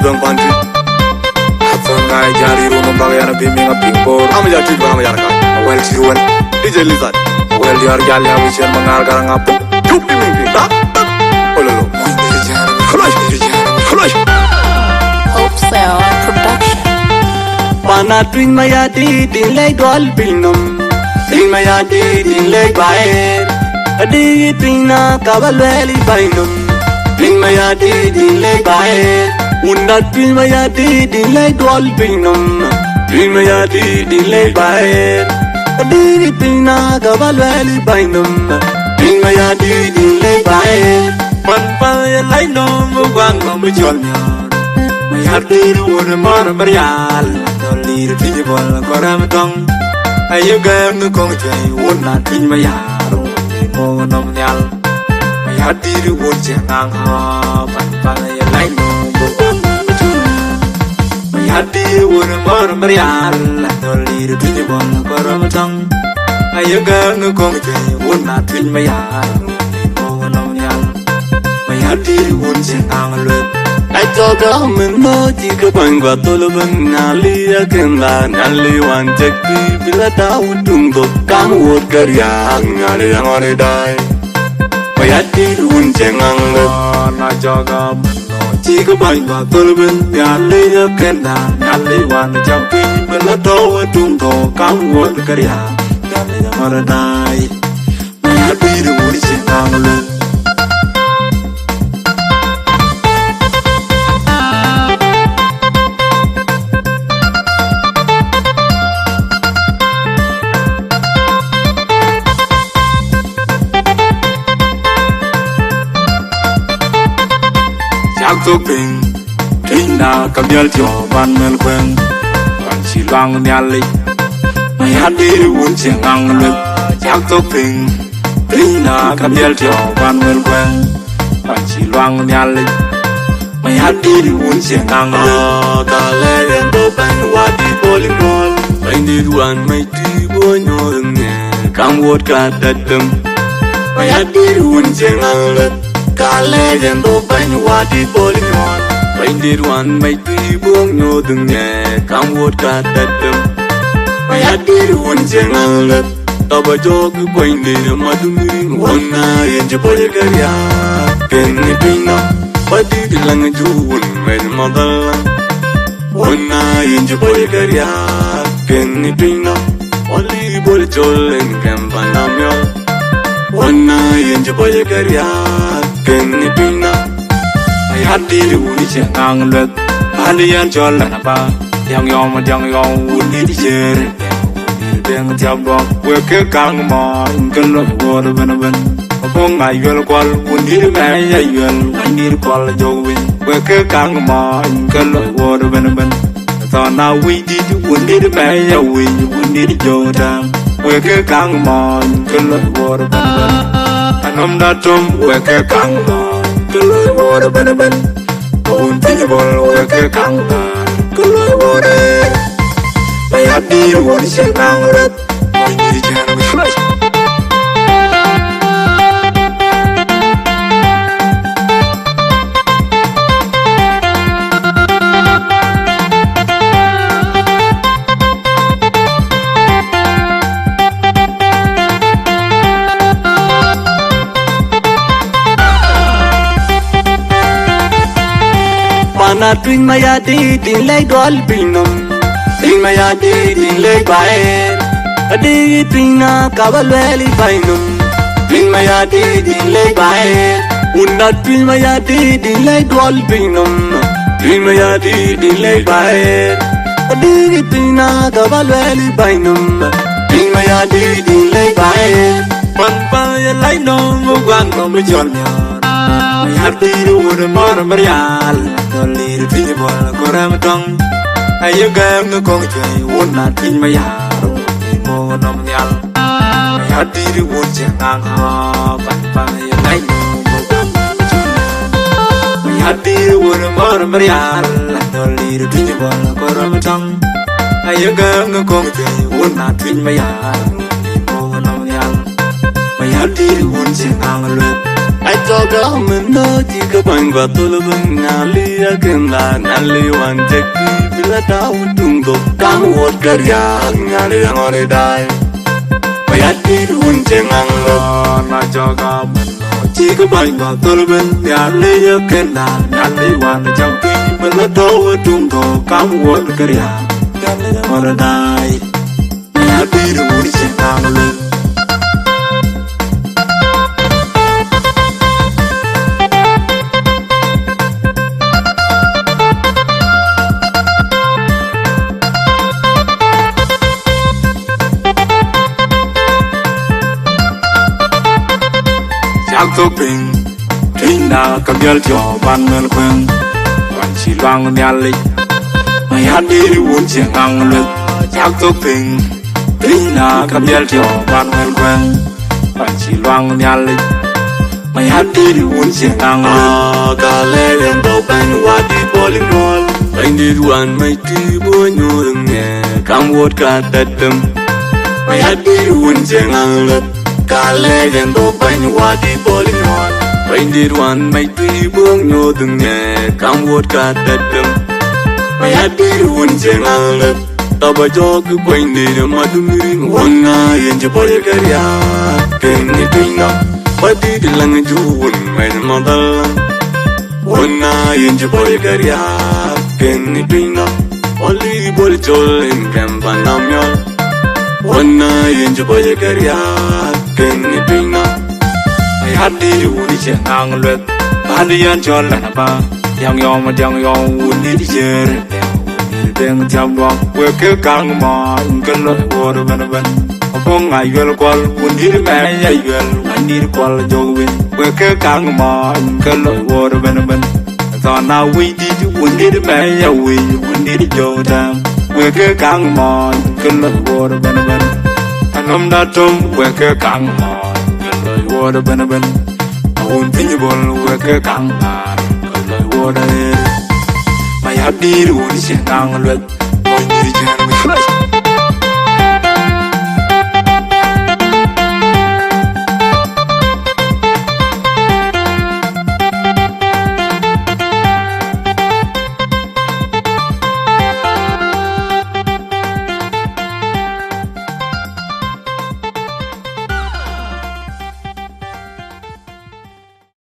Adhueng country. Afongai jari rumah bagayana bimbing a pingpor. Am ja Twic bang jar kan. Well siruan. DJ Lizard. Well diar jali am sian mangar garang apa. Tup bimbing ping tak. Ololo. Kholosh. Hope Cell Production. Pana Twic Mayar di lay dol binum. Twic Mayar di lay baer. Adi Twic na kabalweli bainum. Twic Mayar di lay baer. Unda Twic Mayar di lay dol binum. Twic Mayar di lay baer. Adi Twic na kabalweli bainum. Twic Mayar di lay baer. Man pa lay nom wang nom jol Mayar di won mar marial Adoldit ti bol koram tong ayo gang kong jai won na Twic Mayar mo nom nyal Mayar di won jang ha pan pa lay nom Mayar di won mar marial Adoldit ti bol koram tong ayo gang kong jai won na Twic Mayar mo nom nyal Mayar di won jang lu I told them no chica bang got all of them nali again nali one check bila tahu tunggu kamu would kerja ngali yang orang die Mayar di run cengang le na jaga no chica bang got all of them nali again nali one check bila tahu tunggu kamu would kerja ngali yang orang die Mayar di run cengang le Yak tuk ping Tina kabyal jo ban mel kwen Ban si lang nyali Mayar di wun cengang le Yak tuk ping Tina kabyal jo ban mel kwen Ban si lang nyali Mayar di wun cengang le Kale yang do ban wadi bowling ball Bain di duan mai ti bo nyoreng ne Kang wot ka datem Mayar di wun cengang le Kale yang do ban wadi bowling ball Bain di duan mai ti bo nyoreng ne Kang wot ka datem Mayar di wun cengang le Taba jog bain di madumi Wana yang jepol karya Kene pina Padi di lang juun men madal Wana yang jepol karya Kene pina Oli bol jolen kampan namyol Wana yang jepol karya Kene pina Mayar di wuni cengang le Halian jolan apa Yang yom wuni di jere Deng tiap dok weke kang ma Ingken lo wor ben Kong ayol kwal wuni di me ayol Wuni di kwal jowin Weke kang ma Ingken lo wor ben Tana widi wuni di me ayol Wuni di jodam Weke kang ma Ingken lo wor ben Anam datum weke kang ma Ingken lo wor ben Wunti bol weke kang ma Ingken lo wor Mayar di wun cengang rat Monydit jangan flash Pana Twic Mayar di lay dol binum Twic Mayar di lay baer Adi Twic na kabalweli bainum Twic Mayar di lay baer Unda Twic Mayar di lay dol binum Twic Mayar di lay baer Adi Twic na kabalweli bainum Twic Mayar di lay baer Man pa lay nom wang nom jol Mayar di wun mar marial Adoldit ti bol koram tong Ayo gang kong jai won na Twic Mayar mo nom nyal Mayar di won jang ha pan pa lay Mayar di won mar marial Adoldit ti bol koram tong Ayo gang kong jai won na Twic Mayar mo nom nyal Mayar di won jang lu ai cho cả mình đó chỉ có bằng và tôi là bằng nali akan la nali wan jeki bila tahu tunggu kamu buat kerja ngali yang ore dai mayat dirun cengang lo na jaga mình chỉ có bằng và tôi là bằng nali akan la nali wan jeki bila tahu tunggu kamu buat kerja ngali yang ore dai mayat dirun cengang lo ác tốt bình Trinh na cầm nhớ cho ban mơn quen Bạn chỉ loang nhà lịch Mày hát đi uống chiếc ngang lực ác tốt bình Trinh na cầm nhớ cho ban mơn quen Bạn chỉ loang nhà lịch Mày hát đi uống chiếc ngang lực Cả lẽ lên đầu bánh hoa đi bó linh ngon Bánh đi ruan mày đi bố nhô đừng nghe Cam vốt cả đất tâm Mày hát đi uống chiếc ngang lực Kale yang do bany wadi bolingon Baindir wan may tui buang no dungnya Kam wot ka dadam May hadir wun jengal lep Taba jok baindir madumiring Wana yang jepol karya Keni tuina Pati dilang juun may namadal Wana yang jepol karya Keni tuina Oli bol jol imkem panamyol Wana yang jepol karya Keni tuina Ay hadi uni che ngang lwet Hadi yan chol la ba Yang yom uni di jer Uni deng tiam duang We ke kang ma Unken lo wor ben ben Opong ay yel kwal Uni di me ya yel Uni di kwal jowin We ke kang ma Unken lo wor ben ben Zona wi di uni di me ya wi Uni di jow dam We ke kang ma Unken lo wor ben ben Anom da tum we ke kang ma Lời vô da bên bên Hồn tính như bồn we ke kang ma Lời vô da Mày hát đi đủ đi xe ngang luyện Môi như đi chèn